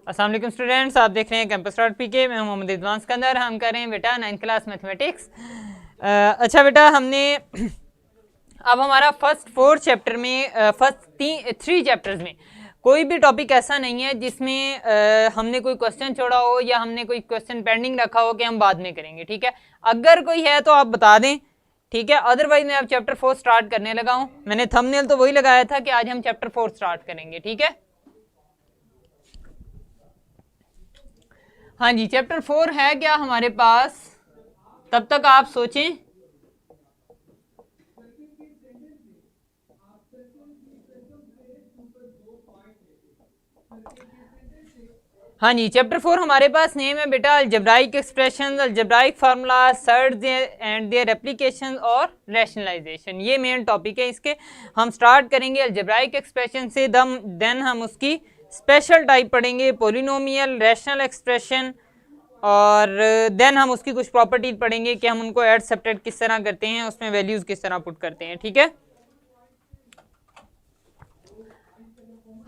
अस्सलाम वालेकुम स्टूडेंट्स, आप देख रहे हैं कैंपस डॉट पीके। मैं मोहम्मद इदवान सिकंदर। हम कर रहे हैं बेटा 9th क्लास मैथमेटिक्स। अच्छा बेटा, हमने अब हमारा फर्स्ट 4 चैप्टर में फर्स्ट 3 चैप्टर्स में कोई भी टॉपिक ऐसा नहीं है जिसमें हमने कोई क्वेश्चन छोड़ा हो या हमने कोई क्वेश्चन पेंडिंग रखा हो कि हम बाद में करेंगे। ठीक है, अगर कोई है तो आप बता दें। ठीक है, अदरवाइज मैं अब चैप्टर 4 स्टार्ट करने लगा हूं। मैंने थंबनेल तो वही लगाया था कि आज हम चैप्टर 4 स्टार्ट करेंगे। ठीक है, हाँ जी, चैप्टर 4 है क्या हमारे पास? तब तक आप सोचें। हाँ जी, चैप्टर 4 हमारे पास नेम है बेटा algebraic expressions, algebraic formula, search and their application और रैशनलाइजेशन। ये मेन टॉपिक है इसके। हम स्टार्ट करेंगे अलजेब्राइक एक्सप्रेशन से, देन हम उसकी स्पेशल टाइप पढ़ेंगे, पोलिनोमियल, रैशनल एक्सप्रेशन, और देन हम उसकी कुछ प्रॉपर्टीज पढ़ेंगे कि हम उनको ऐड सब्ट्रैक्ट किस तरह करते हैं, उसमें वैल्यूज किस तरह पुट करते हैं। ठीक है,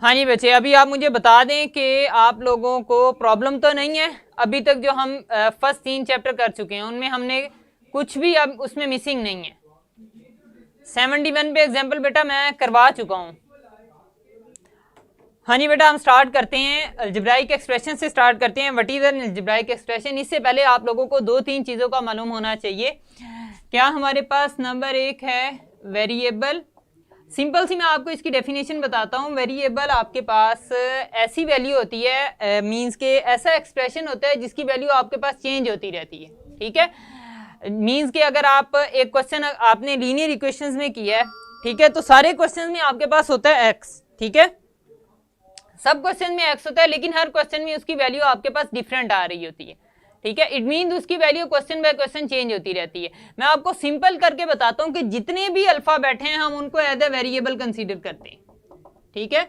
हाँ जी बच्चे, अभी आप मुझे बता दें कि आप लोगों को प्रॉब्लम तो नहीं है। अभी तक जो हम फर्स्ट 3 चैप्टर कर चुके हैं उनमें हमने कुछ भी अब उसमें मिसिंग नहीं है। 71 पे एग्जाम्पल बेटा मैं करवा चुका हूँ। हाँ जी बेटा, हम स्टार्ट करते हैं अलजेब्राइक एक्सप्रेशन से स्टार्ट करते हैं। What is an algebraic expression? इससे पहले आप लोगों को 2-3 चीज़ों का मालूम होना चाहिए। क्या हमारे पास नंबर 1 है वेरिएबल। सिंपल सी मैं आपको इसकी डेफिनेशन बताता हूँ। वेरिएबल आपके पास ऐसी वैल्यू होती है, मींस के ऐसा एक्सप्रेशन होता है जिसकी वैल्यू आपके पास चेंज होती रहती है। ठीक है, मींस के अगर आप एक क्वेश्चन आपने लीनियर इक्वेशंस में किया है, ठीक है, तो सारे क्वेश्चन में आपके पास होता है एक्स। ठीक है, सब क्वेश्चन में एक्स होता है, लेकिन हर क्वेश्चन में उसकी वैल्यू आपके पास डिफरेंट आ रही होती है। ठीक है, इट मीन उसकी value question by question change होती रहती है। मैं आपको सिंपल करके बताता हूं कि जितने भी अल्फाबेट हैं हम उनको एज ए वेरिएबल कंसीडर करते हैं। ठीक है,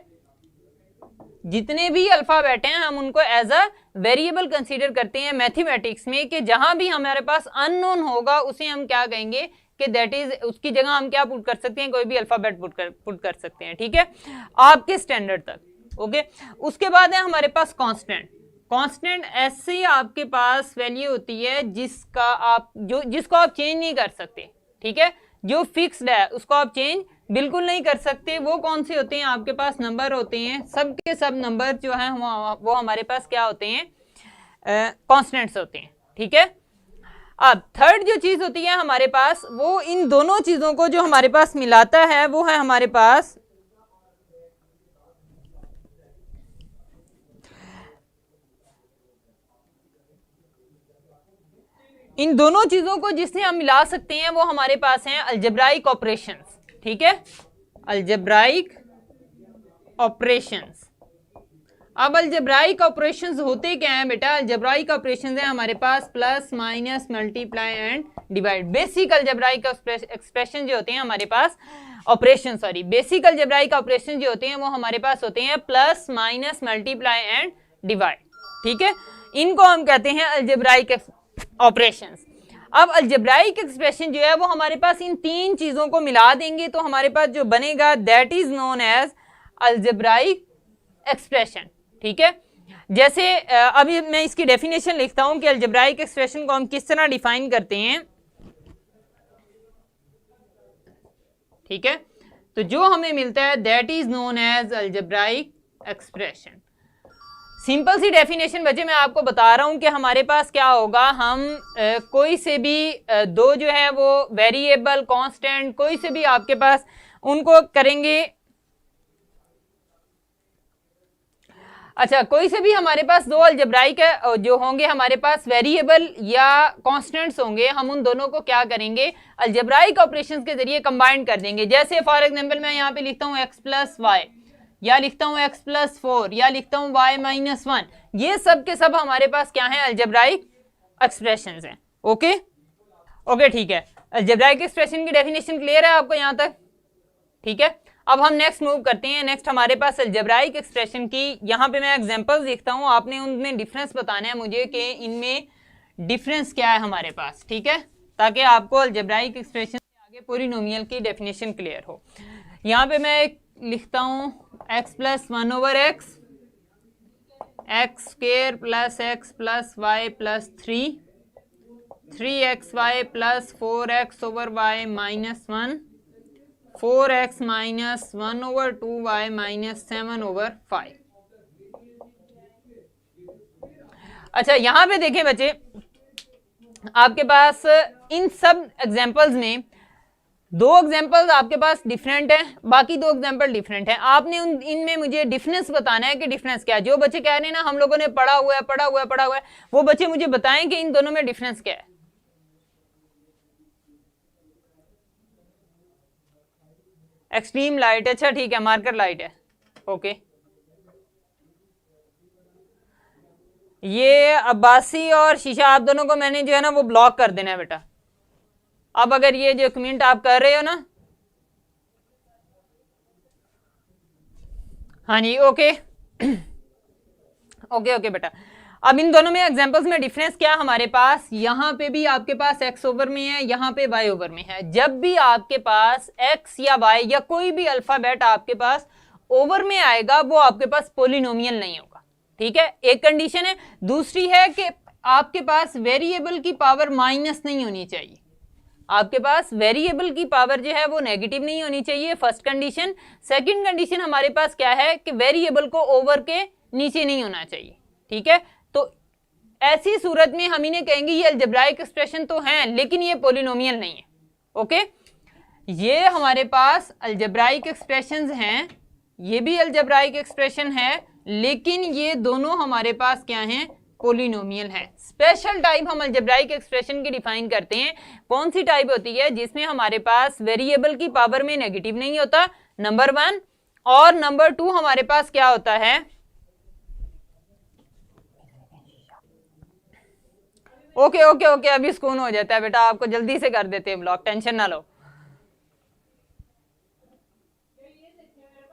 जितने भी अल्फाबेट हैं हम उनको एज अ वेरिएबल कंसीडर करते हैं मैथमेटिक्स में, कि जहां भी हमारे पास अननोन होगा उसे हम क्या कहेंगे कि दैट इज, उसकी जगह हम क्या पुट कर सकते हैं, कोई भी अल्फाबेट पुट कर सकते हैं। ठीक है, आपके स्टैंडर्ड तक। ओके, उसके बाद है हमारे पास कांस्टेंट। कांस्टेंट ऐसे आपके पास वैल्यू होती है जिसको आप चेंज नहीं कर सकते। ठीक है, जो फिक्स्ड है उसको आप चेंज बिल्कुल नहीं कर सकते। वो कौन से होते हैं? आपके पास नंबर होते हैं, सब के सब नंबर जो है वो हमारे पास क्या होते हैं? कांस्टेंट्स होते हैं। ठीक है, अब थर्ड जो चीज होती है हमारे पास, वो इन दोनों चीजों को जो हमारे पास मिलाता है वो है हमारे पास इन दोनों चीजों को जिससे हम मिला सकते हैं वो हमारे पास हैं अलजेब्राइक ऑपरेशंस। ठीक है, अलजेब्राइक ऑपरेशंस। अब अलजेब्राइक ऑपरेशंस होते क्या हैं बेटा? अलजेब्राइक ऑपरेशंस है हमारे पास plus, minus, multiply and divide. Basic algebraic expression जो होते हैं हमारे पास, operation sorry, basic algebraic operation जो होते हैं वो हमारे पास होते हैं plus, minus, multiply and divide. ठीक है, इनको हम कहते हैं अलजेब्राइक ऑपरेशंस। अब अलजेब्राइक एक्सप्रेशन जो है वो हमारे पास इन 3 चीजों को मिला देंगे तो हमारे पास जो बनेगा that is known as algebraic expression. ठीक है, जैसे अभी मैं इसकी डेफिनेशन लिखता हूं कि अलजेब्राइक एक्सप्रेशन को हम किस तरह डिफाइन करते हैं। ठीक है, तो जो हमें मिलता है that is known as algebraic expression. Simple सी डेफिनेशन बच्चे मैं आपको बता रहा हूं कि हमारे पास क्या होगा, हम कोई से भी दो जो है वो वेरिएबल, कांस्टेंट, कोई से भी आपके पास उनको करेंगे। अच्छा, कोई से भी हमारे पास दो अलजेब्राइक है जो होंगे हमारे पास वेरिएबल या कांस्टेंट्स होंगे, हम उन दोनों को क्या करेंगे? अलजेब्राइक ऑपरेशंस के जरिए कंबाइन कर देंगे। जैसे फॉर एग्जांपल मैं यहाँ पे लिखता हूँ x प्लस वाई, या लिखता हूँ x प्लस 4, या लिखता हूँ y माइनस 1। ये सब के सब हमारे पास क्या है? अलजेब्राइक एक्सप्रेशंस हैं। ओके ओके, ठीक है, अलजेब्राइक एक्सप्रेशन की डेफिनेशन क्लियर है आपको यहाँ तक? ठीक है, अब हम नेक्स्ट मूव करते हैं। नेक्स्ट हमारे पास अलजेब्राइक एक्सप्रेशन की, यहाँ पे मैं एग्जांपल्स लिखता हूँ, आपने उनमें डिफरेंस बताना है मुझे कि इनमें डिफरेंस क्या है हमारे पास। ठीक है, ताकि आपको अलजेब्राइक एक्सप्रेशन से आगे पॉलिनोमियल की डेफिनेशन क्लियर हो। यहाँ पे मैं लिखता हूँ x plus 1/x x square plus x plus y plus 3x y plus 4x over y minus 1, 4x minus 1 over 2y minus 7 over 5। अच्छा यहां पे देखें बच्चे, आपके पास इन सब एग्जांपल्स में 2 एग्जांपल्स आपके पास डिफरेंट है, बाकी 2 एग्जांपल डिफरेंट है। आपने इनमें मुझे डिफरेंस बताना है कि डिफरेंस क्या है। जो बच्चे कह रहे हैं ना हम लोगों ने पढ़ा हुआ है, वो बच्चे मुझे बताएं कि इन दोनों में डिफरेंस क्या है। एक्सट्रीम लाइट, अच्छा ठीक है, मार्कर लाइट है, ओके। ये अब्बासी और शीशा आप दोनों को मैंने जो है ना वो ब्लॉक कर देना है बेटा। अब अगर ये जो कमेंट आप कर रहे हो ना, हाँ जी ओके ओके बेटा। अब इन दोनों में एग्जांपल्स में डिफरेंस क्या हमारे पास, यहां पे भी आपके पास x ओवर में है, यहां पे y ओवर में है। जब भी आपके पास x या y या कोई भी अल्फाबेट आपके पास ओवर में आएगा वो आपके पास पोलिनोमियल नहीं होगा, ठीक है। एक कंडीशन है। दूसरी है कि आपके पास वेरिएबल की पावर माइनस नहीं होनी चाहिए, आपके पास वेरिएबल की पावर जो है वो नेगेटिव नहीं होनी चाहिए, फर्स्ट कंडीशन। सेकंड कंडीशन हमारे पास क्या है कि वेरिएबल को ओवर के नीचे नहीं होना चाहिए, ठीक है। तो ऐसी सूरत में हम इन्हें कहेंगे ये अलजेब्राइक एक्सप्रेशन तो हैं लेकिन ये पोलिनोमियल नहीं है, ओके। ये हमारे पास अलजेब्राइक एक्सप्रेशंस हैं, ये भी अलजेब्राइक एक्सप्रेशन है, लेकिन ये दोनों हमारे पास क्या हैं, पोलिनोमियल है। स्पेशल टाइप हम अलजेब्राइक एक्सप्रेशन की डिफाइन करते हैं। कौन सी टाइप होती है, जिसमें हमारे पास वेरिएबल की पावर में नेगेटिव नहीं होता, नंबर 1, और नंबर 2 हमारे पास क्या होता है, ओके ओके ओके अभी सुकून हो जाता है बेटा, आपको जल्दी से कर देते हैं ब्लॉक, टेंशन ना लो,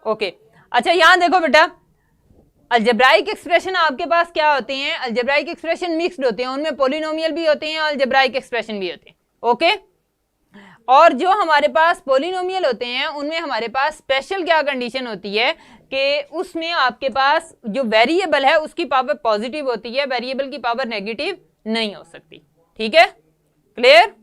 ओके। अच्छा यहां देखो बेटा, अलजेब्राइक एक्सप्रेशन आपके पास क्या होते हैं, अलजेब्राइक एक्सप्रेशन मिक्स्ड होते हैं, उनमें पोलिनोमियल भी होते हैं और अलजेब्राइक एक्सप्रेशन भी होते हैं, ओके। और जो हमारे पास पोलिनोमियल होते हैं उनमें हमारे पास स्पेशल क्या कंडीशन होती है कि उसमें आपके पास जो वेरिएबल है उसकी पावर पॉजिटिव होती है, वेरिएबल की पावर नेगेटिव नहीं हो सकती, ठीक है, क्लियर।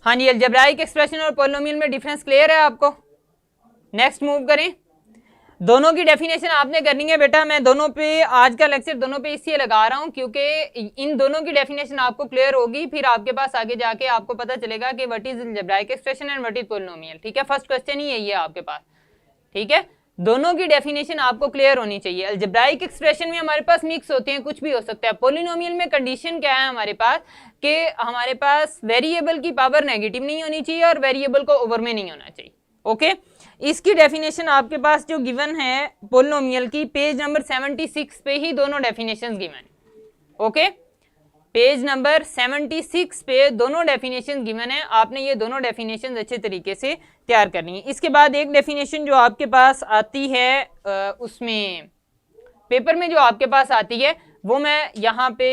हाँ जी, अलजेब्राइक एक्सप्रेशन और पोलिनोमियल में डिफरेंस क्लियर है आपको। नेक्स्ट मूव करें। दोनों की डेफिनेशन आपने करनी है बेटा। मैं दोनों पे आज का लेक्चर दोनों पे इसलिए लगा रहा हूं क्योंकि इन दोनों की डेफिनेशन आपको क्लियर होगी, फिर आपके पास आगे जाके आपको पता चलेगा कि what is algebraic expression and what is polynomial, ठीक है। फर्स्ट क्वेश्चन ही यही है आपके पास, ठीक है। दोनों की डेफिनेशन आपको क्लियर होनी चाहिए। अलजेब्राइक एक्सप्रेशन में हमारे पास मिक्स होते हैं, कुछ भी हो सकता है। पोलिनोमियल में कंडीशन क्या है हमारे पास कि हमारे पास वेरिएबल की पावर नेगेटिव नहीं होनी चाहिए और वेरिएबल को ओवर में नहीं होना चाहिए, ओके। इसकी डेफिनेशन आपके पास जो गिवन है पोलिनोमियल की, पेज नंबर 76 पे ही दोनों डेफिनेशंस गिवन है, ओके। पेज नंबर 76 पे दोनों डेफिनेशन गिवन है। आपने ये दोनों डेफिनेशन अच्छे तरीके से तैयार करनी है। इसके बाद एक डेफिनेशन जो आपके पास आती है उसमें पेपर में जो आपके पास आती है वो मैं यहाँ पे,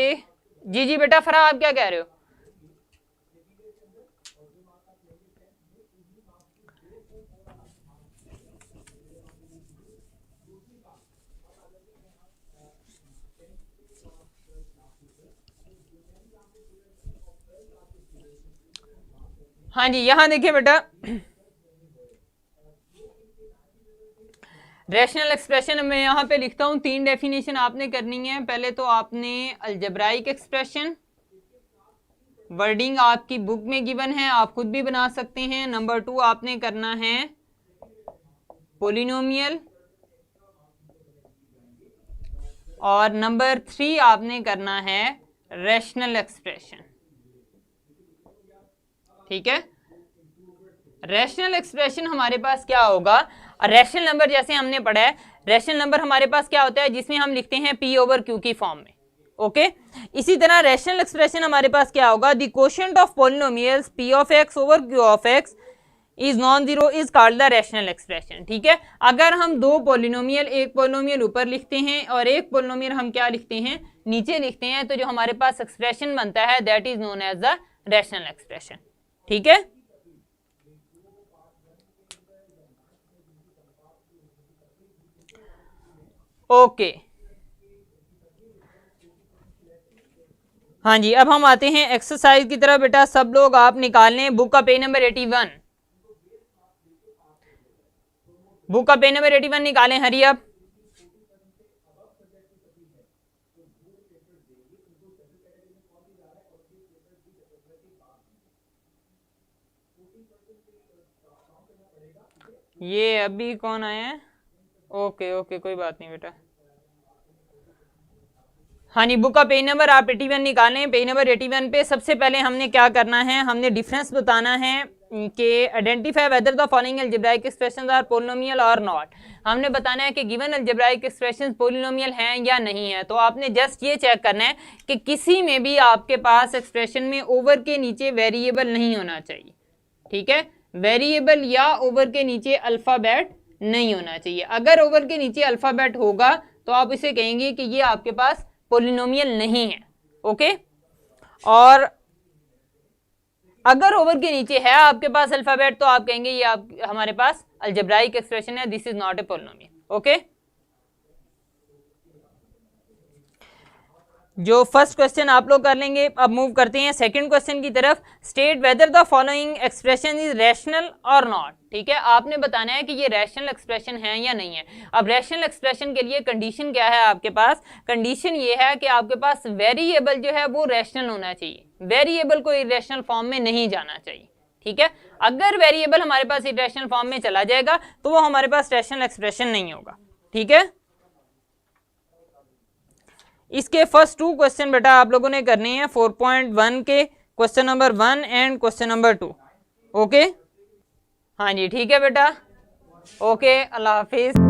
जी बेटा फरा आप क्या कह रहे हो, हाँ जी यहां देखिए बेटा, रैशनल एक्सप्रेशन में यहां पे लिखता हूं 3 डेफिनेशन आपने करनी है। पहले तो आपने अलजेब्राइक एक्सप्रेशन, वर्डिंग आपकी बुक में गिवन है, आप खुद भी बना सकते हैं। नंबर 2 आपने करना है पोलिनोमियल, और नंबर 3 आपने करना है रैशनल एक्सप्रेशन, ठीक है। रैशनल एक्सप्रेशन हमारे पास क्या होगा, रैशनल नंबर जैसे हमने पढ़ा है, रैशनल नंबर हमारे पास क्या होता है जिसमें हम लिखते हैं p ओवर q की फॉर्म में, ओके। इसी तरह रैशनल एक्सप्रेशन हमारे पास क्या होगा, the quotient of polynomials p of x over q of x is non zero is called the rational expression, ठीक है। अगर हम 2 पॉलिनोमियल, एक पॉलिनोमियल ऊपर लिखते हैं और एक पॉलिनोमियल हम क्या लिखते हैं, नीचे लिखते हैं, तो जो हमारे पास एक्सप्रेशन बनता है that is known as the rational expression. ठीक है, ओके। हाँ जी, अब हम आते हैं एक्सरसाइज की तरफ। बेटा सब लोग आप निकाल लें बुक का पेज नंबर 81, बुक का पेज नंबर 81 निकालें। हरी अब ये अभी कौन आया है? ओके ओके, कोई बात नहीं बेटा। हाँ जी, बुक का पेज नंबर आप 81 निकालें। पेज नंबर 81 पे सबसे पहले हमने क्या करना है, हमने डिफरेंस बताना है कि identify whether the following algebraic expressions are polynomial और नॉट। हमने बताना है कि गिवन अलजेब्राइक एक्सप्रेशंस पोलिनोमियल हैं या नहीं है। तो आपने जस्ट ये चेक करना है कि किसी में भी आपके पास एक्सप्रेशन में ओवर के नीचे वेरिएबल नहीं होना चाहिए। ठीक है, वेरिएबल या ओवर के नीचे अल्फाबेट नहीं होना चाहिए। अगर ओवर के नीचे अल्फाबेट होगा तो आप इसे कहेंगे कि ये आपके पास पोलिनोमियल नहीं है। ओके, और अगर ओवर के नीचे है आपके पास अल्फाबेट तो आप कहेंगे ये हमारे पास अलजेब्राइक एक्सप्रेशन है, this is not a polynomial. Okay, जो फर्स्ट क्वेश्चन आप लोग कर लेंगे। अब मूव करते हैं सेकंड क्वेश्चन की तरफ। State whether the following expression is rational और नॉट। ठीक है, आपने बताना है कि ये रैशनल एक्सप्रेशन है या नहीं है। अब रैशनल एक्सप्रेशन के लिए कंडीशन क्या है आपके पास? कंडीशन ये है कि आपके पास वेरिएबल जो है वो रैशनल होना चाहिए, वेरिएबल को इरेशनल फॉर्म में नहीं जाना चाहिए। ठीक है, अगर वेरिएबल हमारे पास इरेशनल फॉर्म में चला जाएगा तो वो हमारे पास रैशनल एक्सप्रेशन नहीं होगा। ठीक है, इसके फर्स्ट 2 क्वेश्चन बेटा आप लोगों ने करने हैं 4.1 के, question number 1 and question number 2। Okay, हाँ जी ठीक है बेटा, ओके, अल्लाह हाफिज।